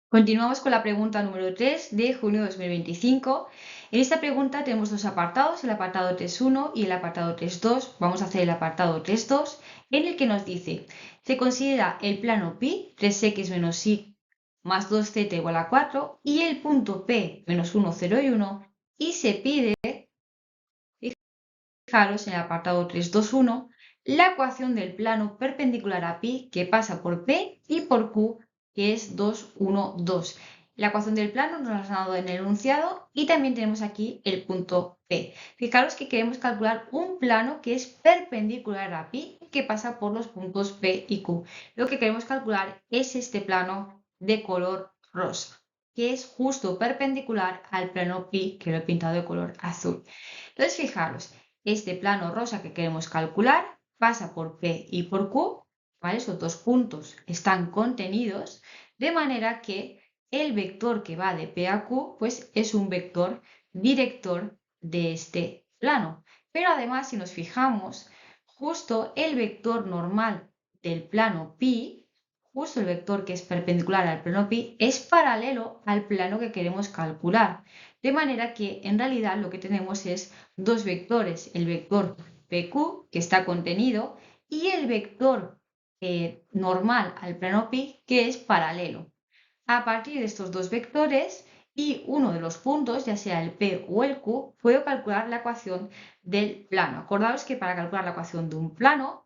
Continuamos con la pregunta número 3 de junio de 2025. En esta pregunta tenemos dos apartados, el apartado 3.1 y el apartado 3.2. Vamos a hacer el apartado 3.2, en el que nos dice, se considera el plano pi, 3x menos y más 2z igual a 4, y el punto P, menos 1, 0 y 1, y se pide, fijaros en el apartado 3.2.1, la ecuación del plano perpendicular a pi que pasa por P y por Q, que es 2, 1, 2. La ecuación del plano nos la ha dado en el enunciado y también tenemos aquí el punto P. Fijaros que queremos calcular un plano que es perpendicular a pi que pasa por los puntos P y Q. Lo que queremos calcular es este plano de color rosa, que es justo perpendicular al plano pi que lo he pintado de color azul. Entonces, fijaros, este plano rosa que queremos calcular pasa por P y por Q, ¿vale? Esos dos puntos están contenidos, de manera que el vector que va de P a Q, pues es un vector director de este plano. Pero además, si nos fijamos, justo el vector normal del plano pi, justo el vector que es perpendicular al plano pi, es paralelo al plano que queremos calcular. De manera que en realidad lo que tenemos es dos vectores, el vector PQ, que está contenido, y el vector normal al plano pi, que es paralelo. A partir de estos dos vectores y uno de los puntos, ya sea el P o el Q, puedo calcular la ecuación del plano. Acordaos que para calcular la ecuación de un plano,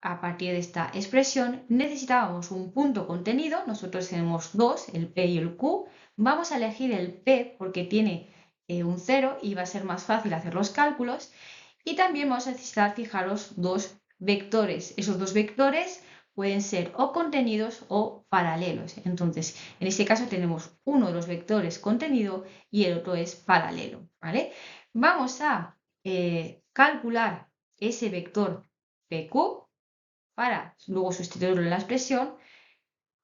a partir de esta expresión, necesitábamos un punto contenido. Nosotros tenemos dos, el P y el Q. Vamos a elegir el P porque tiene un 0 y va a ser más fácil hacer los cálculos. Y también vamos a necesitar, fijaros, dos vectores. Esos dos vectores pueden ser o contenidos o paralelos. Entonces, en este caso tenemos uno de los vectores contenido y el otro es paralelo, ¿vale? Vamos a calcular ese vector PQ para luego sustituirlo en la expresión.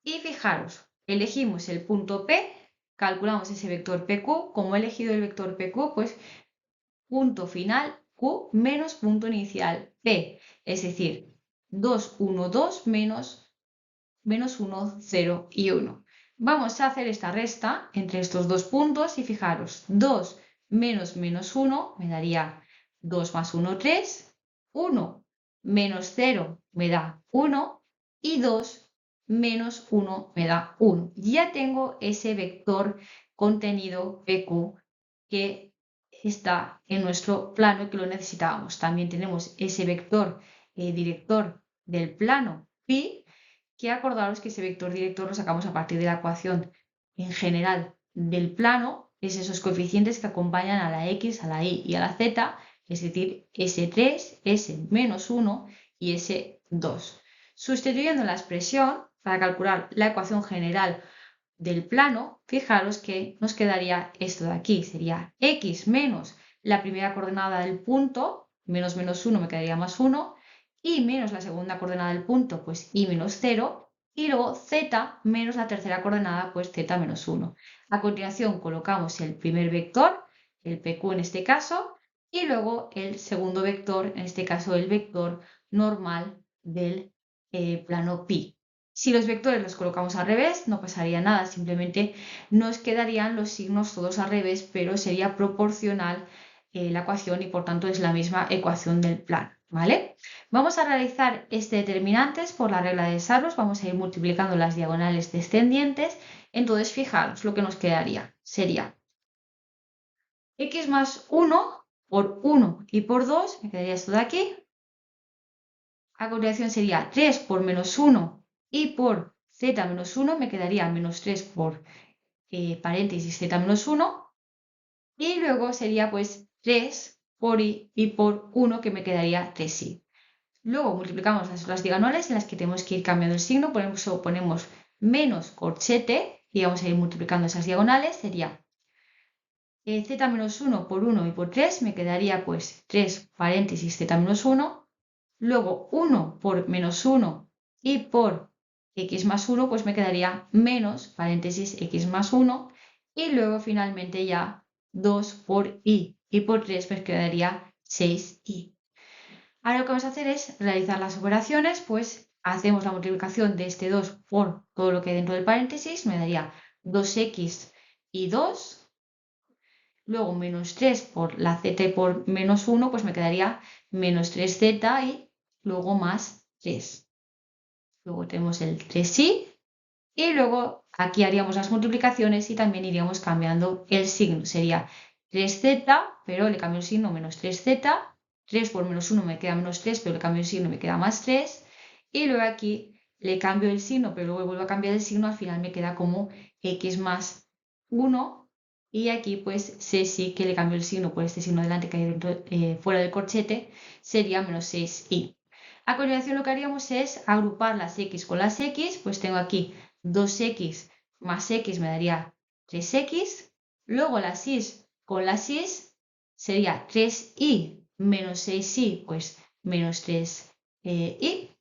Y fijaros, elegimos el punto P, calculamos ese vector PQ. Como he elegido el vector PQ, pues punto final Q menos punto inicial P, es decir, 2, 1, 2 menos 1, 0 y 1. Vamos a hacer esta resta entre estos dos puntos y fijaros, 2 menos 1 me daría 2 más 1, 3, 1 menos 0 me da 1 y 2 menos 1 me da 1. Ya tengo ese vector contenido PQ que está en nuestro plano y que lo necesitábamos. También tenemos ese vector director del plano pi, que acordaros que ese vector director lo sacamos a partir de la ecuación en general del plano, es esos coeficientes que acompañan a la x, a la y y a la z, es decir, S3, S menos 1 y S2. Sustituyendo la expresión para calcular la ecuación general del plano, fijaros que nos quedaría esto de aquí, sería x menos la primera coordenada del punto, menos 1 me quedaría más 1, y menos la segunda coordenada del punto, pues y menos 0, y luego z menos la tercera coordenada, pues z menos 1. A continuación colocamos el primer vector, el PQ en este caso, y luego el segundo vector, en este caso el vector normal del plano pi. Si los vectores los colocamos al revés, no pasaría nada, simplemente nos quedarían los signos todos al revés, pero sería proporcional la ecuación y por tanto es la misma ecuación del plano, ¿vale? Vamos a realizar este determinantes por la regla de Sarlos, vamos a ir multiplicando las diagonales descendientes, entonces fijaros lo que nos quedaría, sería x más 1 por 1 y por 2, me quedaría esto de aquí. A continuación sería 3 por menos 1 y por z menos 1, me quedaría menos 3 por paréntesis z menos 1. Y luego sería pues 3 por y por 1, que me quedaría 3y. Luego multiplicamos las diagonales en las que tenemos que ir cambiando el signo, por eso ponemos menos corchete y vamos a ir multiplicando esas diagonales, sería z menos 1 por 1 y por 3, me quedaría pues 3 paréntesis z menos 1, luego 1 por menos 1 y por x más 1, pues me quedaría menos paréntesis x más 1, y luego finalmente ya 2 por y por 3 me quedaría 6y. Ahora lo que vamos a hacer es realizar las operaciones, pues hacemos la multiplicación de este 2 por todo lo que hay dentro del paréntesis, me daría 2x y 2. Luego menos 3 por la z y por menos 1, pues me quedaría menos 3z y luego más 3. Luego tenemos el 3y y luego aquí haríamos las multiplicaciones y también iríamos cambiando el signo. Sería 3z, pero le cambio el signo menos 3z. 3 por menos 1 me queda menos 3, pero le cambio el signo y me queda más 3. Y luego aquí le cambio el signo, pero luego vuelvo a cambiar el signo. Al final me queda como x más 1. Y aquí pues sí que le cambio el signo por este signo delante que hay dentro, fuera del corchete. Sería menos 6y. A continuación lo que haríamos es agrupar las x con las x. Pues tengo aquí 2x más x me daría 3x. Luego las y con las y sería 3y menos 6y, pues menos 3y.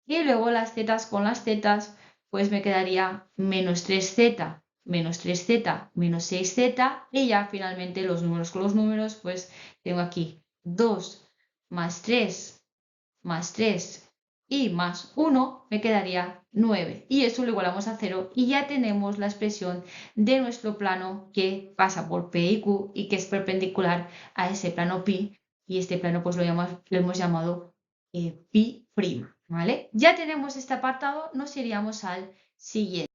Y luego las z con las z, pues me quedaría menos 3z menos 3z menos 6z. Y ya finalmente los números con los números, pues tengo aquí 2 más 3 más 3 y más 1 me quedaría 9. Y eso lo igualamos a 0 y ya tenemos la expresión de nuestro plano que pasa por P y Q y que es perpendicular a ese plano pi. Y este plano pues lo hemos llamado pi', ¿vale? Ya tenemos este apartado, nos iríamos al siguiente.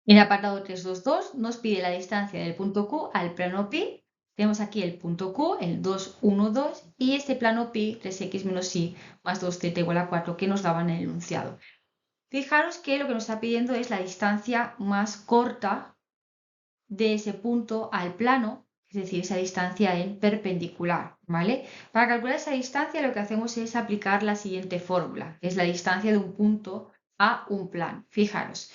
En el apartado 322 nos pide la distancia del punto Q al plano pi. Tenemos aquí el punto Q, el 2, 1, 2, y este plano pi, 3x menos y más 2z igual a 4, que nos daban en el enunciado. Fijaros que lo que nos está pidiendo es la distancia más corta de ese punto al plano, es decir, esa distancia en perpendicular, ¿vale? Para calcular esa distancia lo que hacemos es aplicar la siguiente fórmula, que es la distancia de un punto a un plano. Fijaros.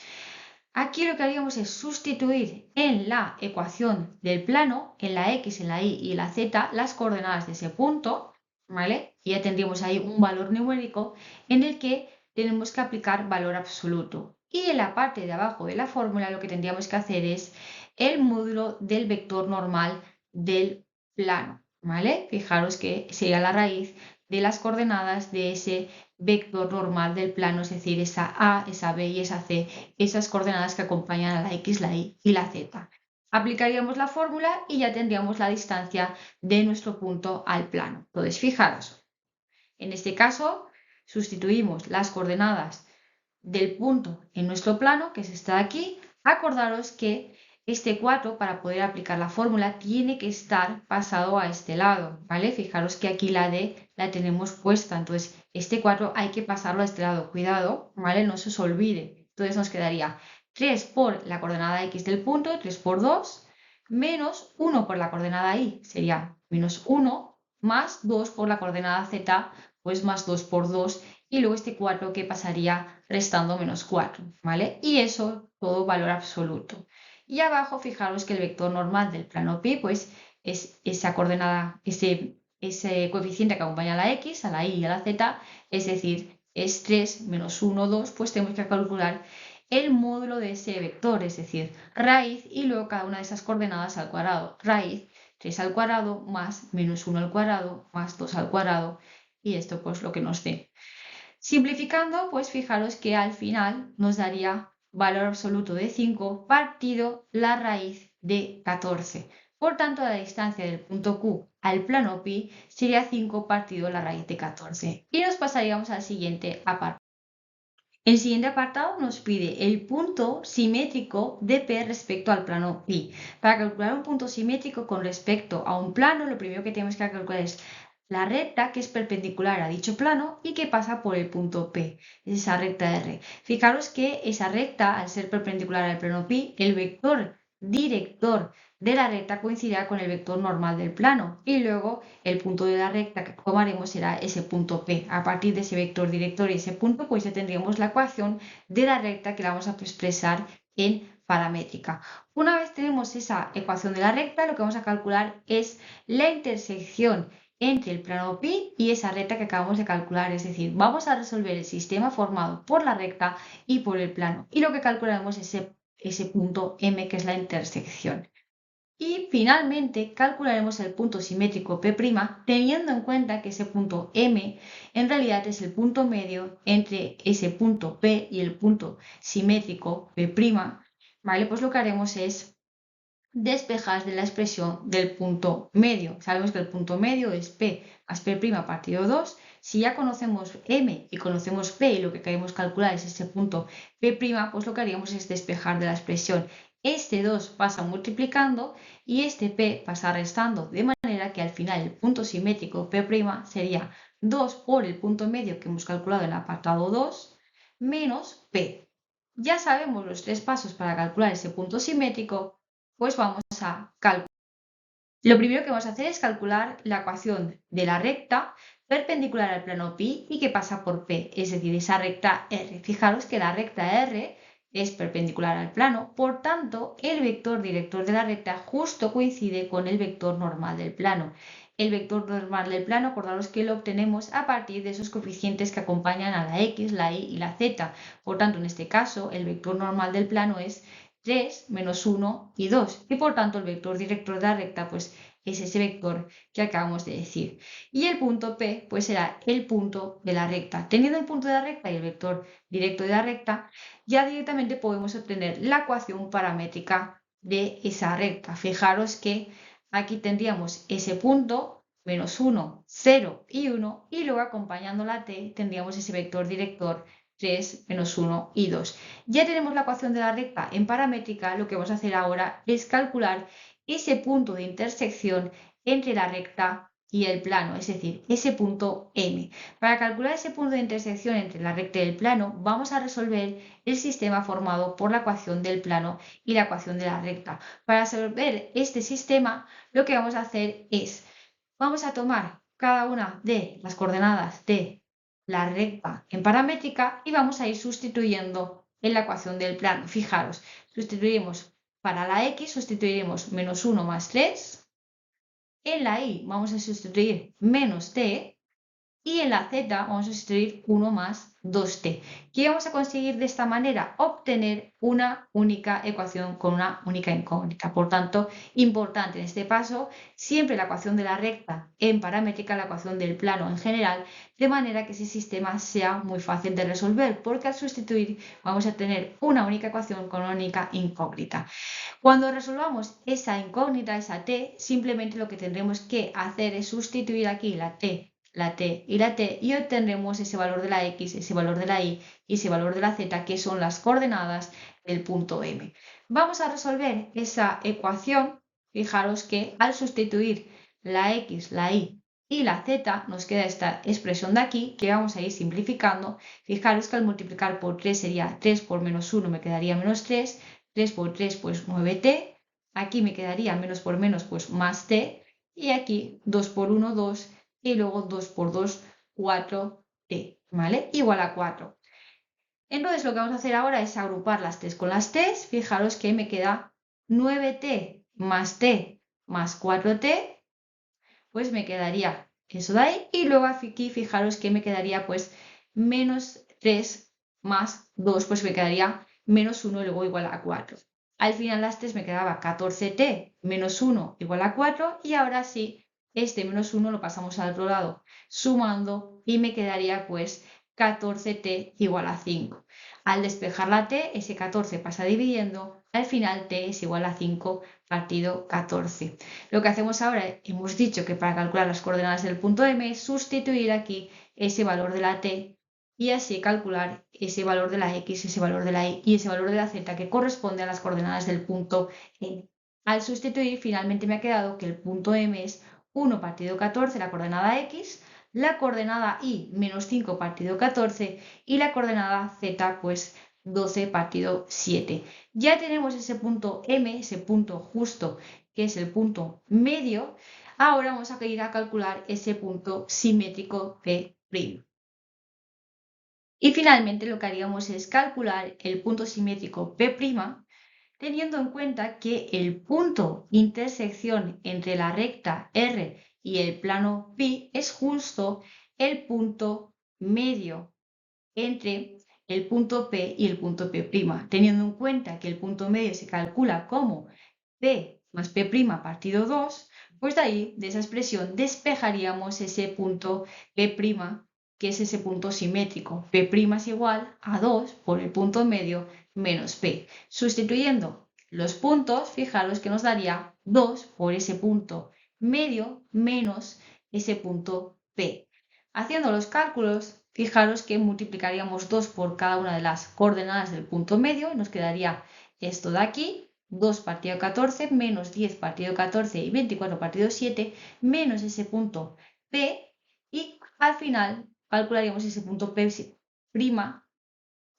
Aquí lo que haríamos es sustituir en la ecuación del plano, en la x, en la y y en la z, las coordenadas de ese punto, ¿vale? Y ya tendríamos ahí un valor numérico en el que tenemos que aplicar valor absoluto. Y en la parte de abajo de la fórmula lo que tendríamos que hacer es el módulo del vector normal del plano, ¿vale? Fijaros que sería la raíz de las coordenadas de ese vector normal del plano, es decir, esa A, esa B y esa C, esas coordenadas que acompañan a la X, la Y y la Z. Aplicaríamos la fórmula y ya tendríamos la distancia de nuestro punto al plano. Entonces, fijaros, en este caso sustituimos las coordenadas del punto en nuestro plano, que es esta de aquí. Acordaros que este 4, para poder aplicar la fórmula, tiene que estar pasado a este lado, ¿vale? Fijaros que aquí la D la tenemos puesta, entonces este 4 hay que pasarlo a este lado, cuidado, ¿vale? No se os olvide. Entonces nos quedaría 3 por la coordenada X del punto, 3 por 2, menos 1 por la coordenada Y, sería menos 1, más 2 por la coordenada Z, pues más 2 por 2, y luego este 4 que pasaría restando menos 4, ¿vale? Y eso todo valor absoluto. Y abajo fijaros que el vector normal del plano pi pues es esa coordenada, ese coeficiente que acompaña a la x, a la y y a la z, es decir, es 3 menos 1, 2, pues tenemos que calcular el módulo de ese vector, es decir, raíz y luego cada una de esas coordenadas al cuadrado. Raíz 3 al cuadrado más menos 1 al cuadrado más 2 al cuadrado y esto pues lo que nos dé. Simplificando, pues fijaros que al final nos daría valor absoluto de 5 partido la raíz de 14. Por tanto, la distancia del punto Q al plano pi sería 5 partido la raíz de 14. Y nos pasaríamos al siguiente apartado. El siguiente apartado nos pide el punto simétrico de P respecto al plano pi. Para calcular un punto simétrico con respecto a un plano, lo primero que tenemos que calcular es la recta que es perpendicular a dicho plano y que pasa por el punto P, es esa recta R. Fijaros que esa recta, al ser perpendicular al plano pi, el vector director de la recta coincidirá con el vector normal del plano y luego el punto de la recta que tomaremos será ese punto P. A partir de ese vector director y ese punto, pues ya tendríamos la ecuación de la recta que la vamos a expresar en paramétrica. Una vez tenemos esa ecuación de la recta, lo que vamos a calcular es la intersección entre el plano pi y esa recta que acabamos de calcular, es decir, vamos a resolver el sistema formado por la recta y por el plano y lo que calcularemos es ese punto M que es la intersección. Y finalmente calcularemos el punto simétrico P', teniendo en cuenta que ese punto M en realidad es el punto medio entre ese punto P y el punto simétrico P', ¿vale? Pues lo que haremos es despejar de la expresión del punto medio. Sabemos que el punto medio es P más P' partido 2. Si ya conocemos M y conocemos P y lo que queremos calcular es ese punto P', pues lo que haríamos es despejar de la expresión. Este 2 pasa multiplicando y este P pasa restando, de manera que al final el punto simétrico P' sería 2 por el punto medio que hemos calculado en el apartado 2 menos P. Ya sabemos los tres pasos para calcular ese punto simétrico, pues vamos a calcular. Lo primero que vamos a hacer es calcular la ecuación de la recta perpendicular al plano pi y que pasa por P, es decir, esa recta R. Fijaros que la recta R es perpendicular al plano, por tanto, el vector director de la recta justo coincide con el vector normal del plano. El vector normal del plano, acordaros que lo obtenemos a partir de esos coeficientes que acompañan a la X, la Y y la Z. Por tanto, en este caso, el vector normal del plano es 3, menos 1 y 2. Y por tanto el vector director de la recta pues es ese vector que acabamos de decir. Y el punto P pues será el punto de la recta. Teniendo el punto de la recta y el vector directo de la recta, ya directamente podemos obtener la ecuación paramétrica de esa recta. Fijaros que aquí tendríamos ese punto, menos 1, 0 y 1, y luego acompañando la t tendríamos ese vector director 3, menos 1 y 2. Ya tenemos la ecuación de la recta en paramétrica, lo que vamos a hacer ahora es calcular ese punto de intersección entre la recta y el plano, es decir, ese punto M. Para calcular ese punto de intersección entre la recta y el plano, vamos a resolver el sistema formado por la ecuación del plano y la ecuación de la recta. Para resolver este sistema, lo que vamos a hacer es, vamos a tomar cada una de las coordenadas de la recta en paramétrica y vamos a ir sustituyendo en la ecuación del plano. Fijaros, sustituimos para la X, sustituiremos menos 1 más 3. En la Y vamos a sustituir menos t. Y en la Z vamos a sustituir 1 más 2t. ¿Qué vamos a conseguir de esta manera? Obtener una única ecuación con una única incógnita. Por tanto, importante en este paso, siempre la ecuación de la recta en paramétrica, la ecuación del plano en general, de manera que ese sistema sea muy fácil de resolver, porque al sustituir vamos a tener una única ecuación con una única incógnita. Cuando resolvamos esa incógnita, esa t, simplemente lo que tendremos que hacer es sustituir aquí la t y la t y obtendremos ese valor de la x, ese valor de la y y ese valor de la z, que son las coordenadas del punto M. Vamos a resolver esa ecuación. Fijaros que al sustituir la x, la y y la z nos queda esta expresión de aquí que vamos a ir simplificando. Fijaros que al multiplicar por 3 sería 3 por menos 1 me quedaría menos 3, 3 por 3 pues 9t, aquí me quedaría menos por menos pues más t y aquí 2 por 1 2 y luego 2 por 2, 4t, ¿vale? Igual a 4. Entonces lo que vamos a hacer ahora es agrupar las t con las t. Fijaros que me queda 9t más t más 4t, pues me quedaría eso de ahí. Y luego aquí fijaros que me quedaría pues menos 3 más 2, pues me quedaría menos 1 y luego igual a 4. Al final las t me quedaba 14t menos 1 igual a 4 y ahora sí este menos 1 lo pasamos al otro lado sumando y me quedaría pues 14t igual a 5. Al despejar la t, ese 14 pasa dividiendo, al final t es igual a 5 partido 14. Lo que hacemos ahora, hemos dicho que para calcular las coordenadas del punto M es sustituir aquí ese valor de la t y así calcular ese valor de la x, ese valor de la y y ese valor de la z que corresponde a las coordenadas del punto M. Al sustituir, finalmente me ha quedado que el punto M es 1 partido 14, la coordenada x, la coordenada y menos 5 partido 14 y la coordenada z pues 12 partido 7. Ya tenemos ese punto M, ese punto justo que es el punto medio. Ahora vamos a ir a calcular ese punto simétrico P'. Y finalmente lo que haríamos es calcular el punto simétrico P', teniendo en cuenta que el punto intersección entre la recta R y el plano pi es justo el punto medio entre el punto P y el punto P', teniendo en cuenta que el punto medio se calcula como P más P' partido 2, pues de ahí, de esa expresión, despejaríamos ese punto P' que es ese punto simétrico. P' es igual a 2 por el punto medio menos P. Sustituyendo los puntos, fijaros que nos daría 2 por ese punto medio menos ese punto P. Haciendo los cálculos, fijaros que multiplicaríamos 2 por cada una de las coordenadas del punto medio y nos quedaría esto de aquí, 2 partido 14 menos 10 partido 14 y 24 partido 7 menos ese punto P, y al final calcularíamos ese punto P'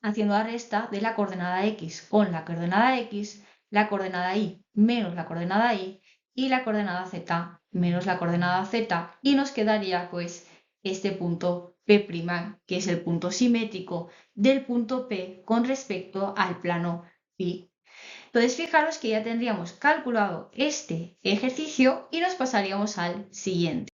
haciendo la resta de la coordenada X con la coordenada X, la coordenada Y menos la coordenada Y y la coordenada Z menos la coordenada Z, y nos quedaría pues este punto P', que es el punto simétrico del punto P con respecto al plano Pi. Entonces fijaros que ya tendríamos calculado este ejercicio y nos pasaríamos al siguiente.